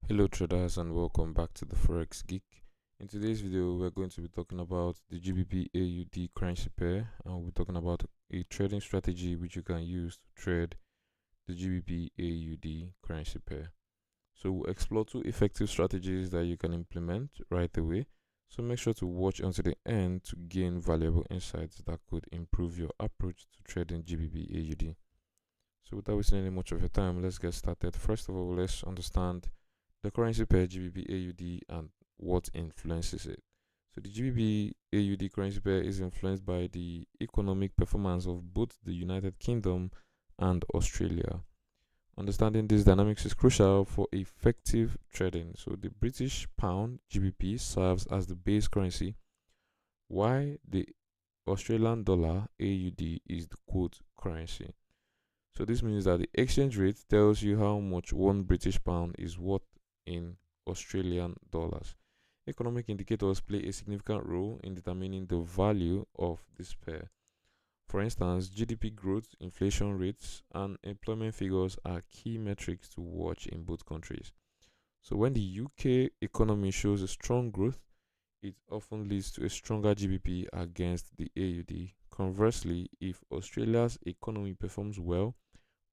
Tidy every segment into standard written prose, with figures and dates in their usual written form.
Hello traders and welcome back to the Forex Geek. In today's video we're going to be talking about the GBP AUD currency pair, and we'll be talking about a trading strategy which you can use to trade the GBP AUD currency pair. So we'll explore two effective strategies that you can implement right away. So make sure to watch until the end to gain valuable insights that could improve your approach to trading GBP AUD. So without wasting any much of your time, let's get started. First of all, let's understand the currency pair GBP AUD and what influences it. So the GBP AUD currency pair is influenced by the economic performance of both the United Kingdom and Australia. Understanding these dynamics is crucial for effective trading. So the British pound GBP serves as the base currency, while the Australian dollar AUD is the quote currency. So this means that the exchange rate tells you how much one British pound is worth in Australian dollars. Economic indicators play a significant role in determining the value of this pair. For instance, GDP growth, inflation rates, and employment figures are key metrics to watch in both countries. So when the UK economy shows a strong growth, it often leads to a stronger GBP against the AUD. Conversely, if Australia's economy performs well,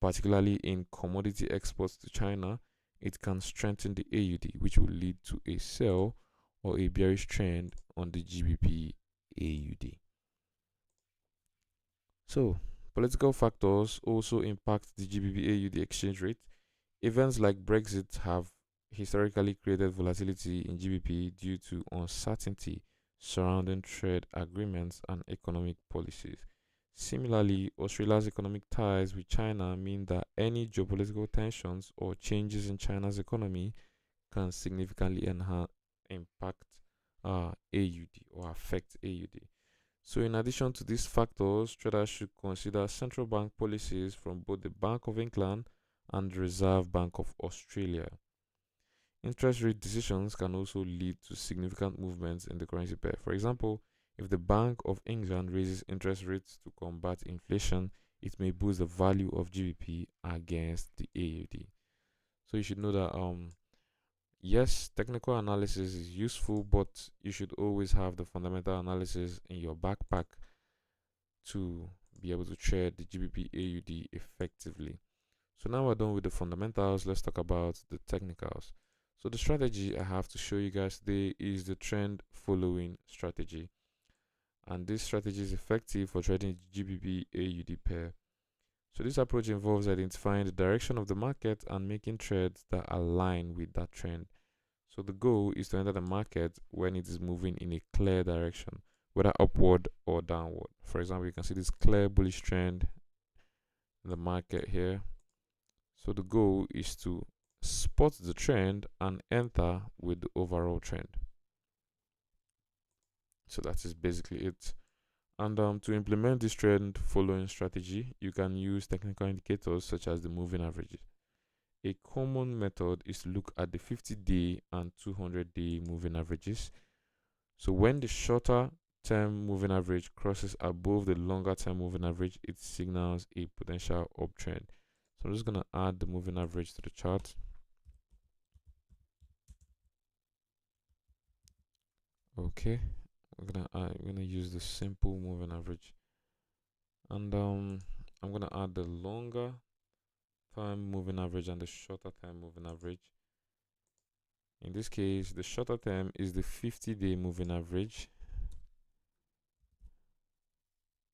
particularly in commodity exports to China, it can strengthen the AUD, which will lead to a sell or a bearish trend on the GBP AUD. So, political factors also impact the GBP AUD exchange rate. Events like Brexit have historically created volatility in GBP due to uncertainty surrounding trade agreements and economic policies. Similarly, Australia's economic ties with China mean that any geopolitical tensions or changes in China's economy can significantly impact AUD or affect AUD. So, in addition to these factors, traders should consider central bank policies from both the Bank of England and the Reserve Bank of Australia. Interest rate decisions can also lead to significant movements in the currency pair. For example, if the Bank of England raises interest rates to combat inflation, it may boost the value of GBP against the AUD. So you should know that yes, technical analysis is useful, but you should always have the fundamental analysis in your backpack to be able to trade the GBP AUD effectively. So now we're done with the fundamentals, let's talk about the technicals. So the strategy I have to show you guys today is the trend following strategy. And this strategy is effective for trading GBP AUD pair. So this approach involves identifying the direction of the market and making trades that align with that trend. So the goal is to enter the market when it is moving in a clear direction, whether upward or downward. For example, you can see this clear bullish trend in the market here. So the goal is to spot the trend and enter with the overall trend. So that is basically it. And to implement this trend following strategy, you can use technical indicators such as the moving averages. A common method is to look at the 50-day and 200-day moving averages. So when the shorter term moving average crosses above the longer term moving average, it signals a potential uptrend. So I'm just going to add the moving average to the chart. Okay, I'm gonna use the simple moving average, and I'm gonna add the longer time moving average and the shorter time moving average. In this case, the shorter term is the 50-day moving average,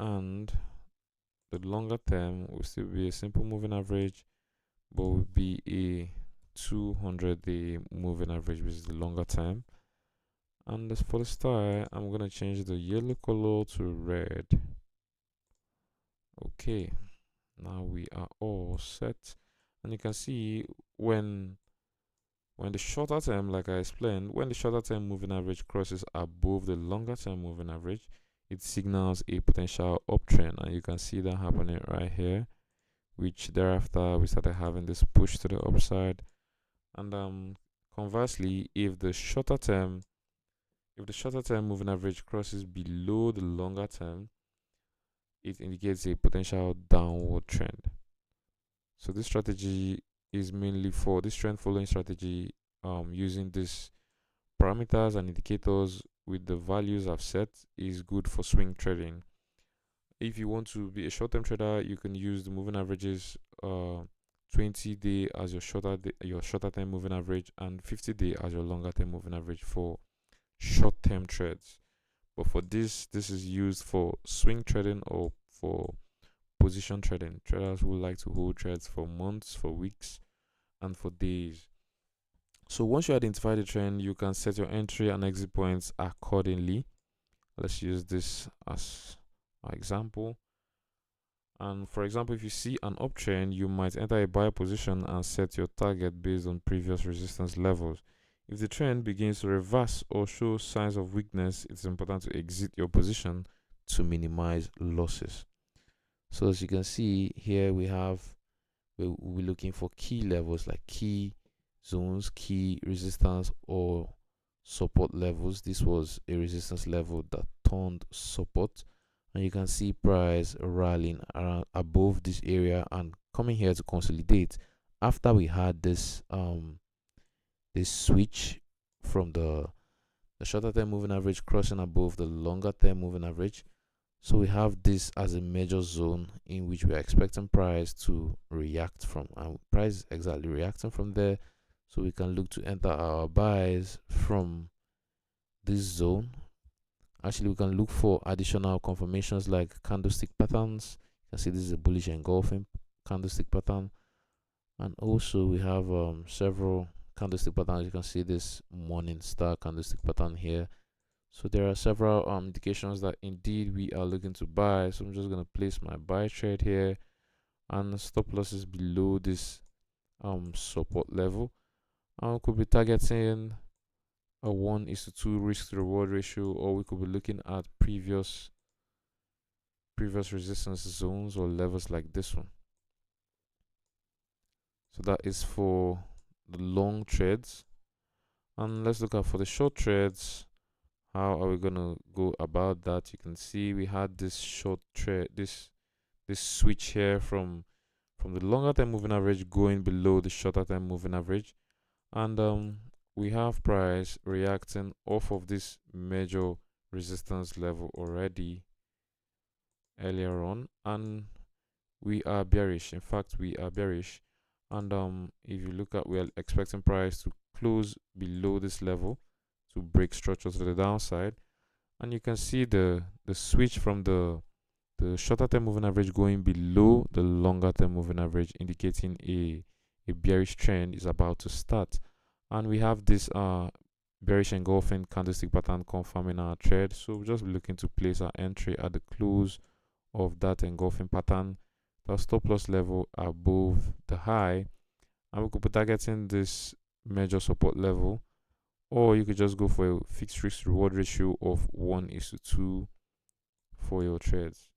and the longer term will still be a simple moving average, but will be a 200-day moving average, which is the longer term. And as for the style, I'm gonna change the yellow color to red. Okay, now we are all set, and you can see when the shorter term, like I explained, when the shorter term moving average crosses above the longer term moving average, it signals a potential uptrend, and you can see that happening right here, which thereafter we started having this push to the upside. And conversely, if the shorter term moving average crosses below the longer term, it indicates a potential downward trend. So this strategy is mainly for this trend following strategy using these parameters and indicators with the values I've set is good for swing trading. If you want to be a short-term trader, you can use the moving averages, 20-day as your shorter term moving average, and 50-day as your longer term moving average for short-term trades. But for this is used for swing trading or for position trading. Traders who like to hold trades for months, for weeks, and for days. So once you identify the trend, you can set your entry and exit points accordingly. Let's use this as an example. And for example, if you see an uptrend, you might enter a buy position and set your target based on previous resistance levels. If the trend begins to reverse or show signs of weakness, it's important to exit your position to minimize losses. So as you can see here, we'll be looking for key levels like key zones, key resistance, or support levels. This was a resistance level that turned support, and you can see price rallying around above this area and coming here to consolidate after we had this switch from the shorter term moving average crossing above the longer term moving average. So we have this as a major zone in which we are expecting price to react from, and price is exactly reacting from there. So we can look to enter our buys from this zone. Actually, we can look for additional confirmations like candlestick patterns. You can see this is a bullish engulfing candlestick pattern, and also we have several candlestick patterns. You can see this morning star candlestick pattern here. So there are several indications that indeed we are looking to buy. So I'm just going to place my buy trade here, and stop losses below this support level. And we could be targeting a 1:2 risk to reward ratio, or we could be looking at previous resistance zones or levels like this one. So that is for the long trades. And let's look at for the short trades. How are we gonna go about that? You can see we had this short trade, this switch here from the longer term moving average going below the shorter term moving average, and we have price reacting off of this major resistance level already earlier on, and we are bearish. In fact, we are bearish, and if you look at, we are expecting price to close below this level to break structure to the downside, and you can see the switch from the shorter term moving average going below the longer term moving average, indicating a bearish trend is about to start. And we have this bearish engulfing candlestick pattern confirming our trade, so we'll just be looking to place our entry at the close of that engulfing pattern, the stop loss level above the high, and we could be targeting this major support level, or you could just go for a fixed risk reward ratio of 1:2 for your trades.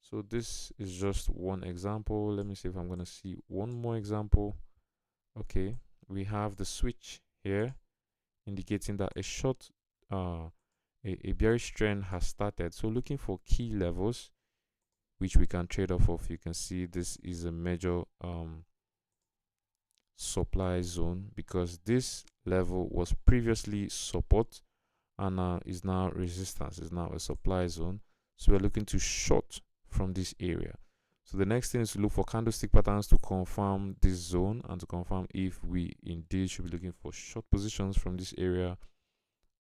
So this is just one example. Let me see if I'm going to see one more example. Okay, we have the switch here indicating that a short a bearish trend has started. So looking for key levels which we can trade off of. You can see this is a major supply zone, because this level was previously support and is now resistance, is now a supply zone. So we're looking to short from this area. So the next thing is to look for candlestick patterns to confirm this zone and to confirm if we indeed should be looking for short positions from this area.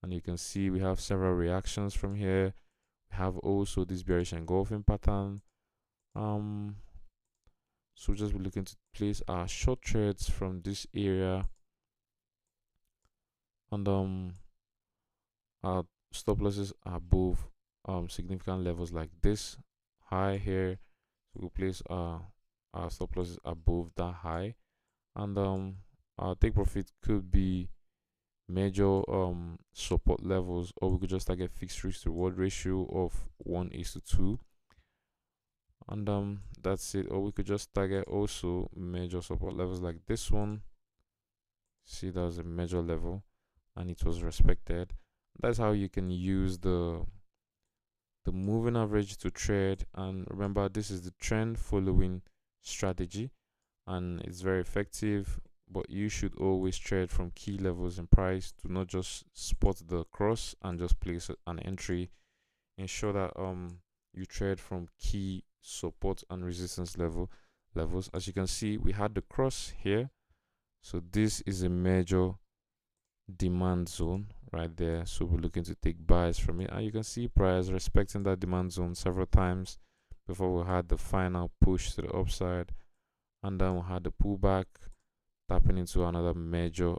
And you can see we have several reactions from here. We have also this bearish engulfing pattern. So just be looking to place our short trades from this area, and our stop losses are above significant levels like this high here. So we'll place our stop losses above that high, and our take profit could be major support levels, or we could just target fixed risk to reward ratio of 1:2, and that's it. Or we could just target also major support levels like this one. See, that was a major level and it was respected. That's how you can use the moving average to trade. And remember, this is the trend following strategy, and it's very effective but you should always trade from key levels in price. Do not just spot the cross and just place an entry. Ensure that you trade from key support and resistance levels. As you can see, we had the cross here, so this is a major demand zone right there, so we're looking to take buys from it, and you can see price respecting that demand zone several times before we had the final push to the upside, and then we had the pullback tapping into another major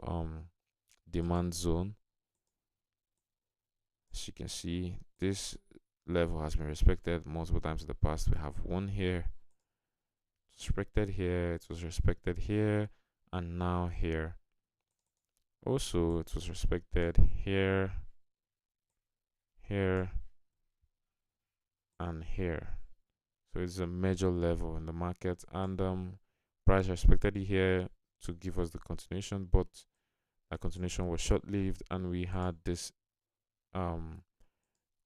demand zone. As you can see, this level has been respected multiple times in the past. We have one here, it's respected here, it was respected here, and now here. Also, it was respected here, here, and here. So it's a major level in the market, and price respected here to give us the continuation, but that continuation was short-lived, and we had this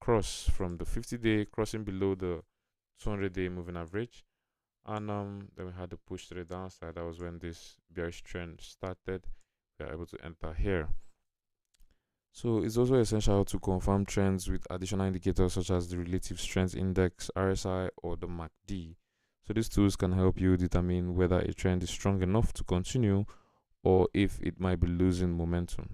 cross from the 50-day crossing below the 200-day moving average, and then we had the push to the downside. That was when this bearish trend started. We are able to enter here. So it's also essential to confirm trends with additional indicators such as the relative strength index, RSI, or the MACD. So these tools can help you determine whether a trend is strong enough to continue or if it might be losing momentum.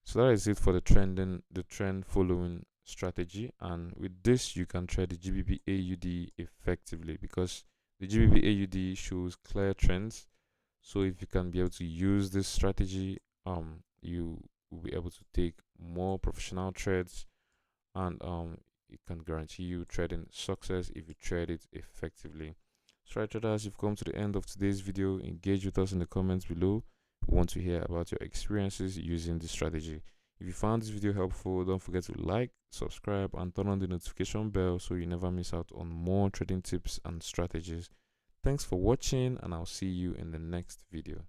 So that is it for the trend following strategy, and with this you can trade the GBP AUD effectively because the GBP AUD shows clear trends. So if you can be able to use this strategy, you will be able to take more professional trades, and it can guarantee you trading success if you trade it effectively. So right traders, you've come to the end of today's video. Engage with us in the comments below. We want to hear about your experiences using this strategy. If you found this video helpful, don't forget to like, subscribe, and turn on the notification bell so you never miss out on more trading tips and strategies. Thanks for watching, and I'll see you in the next video.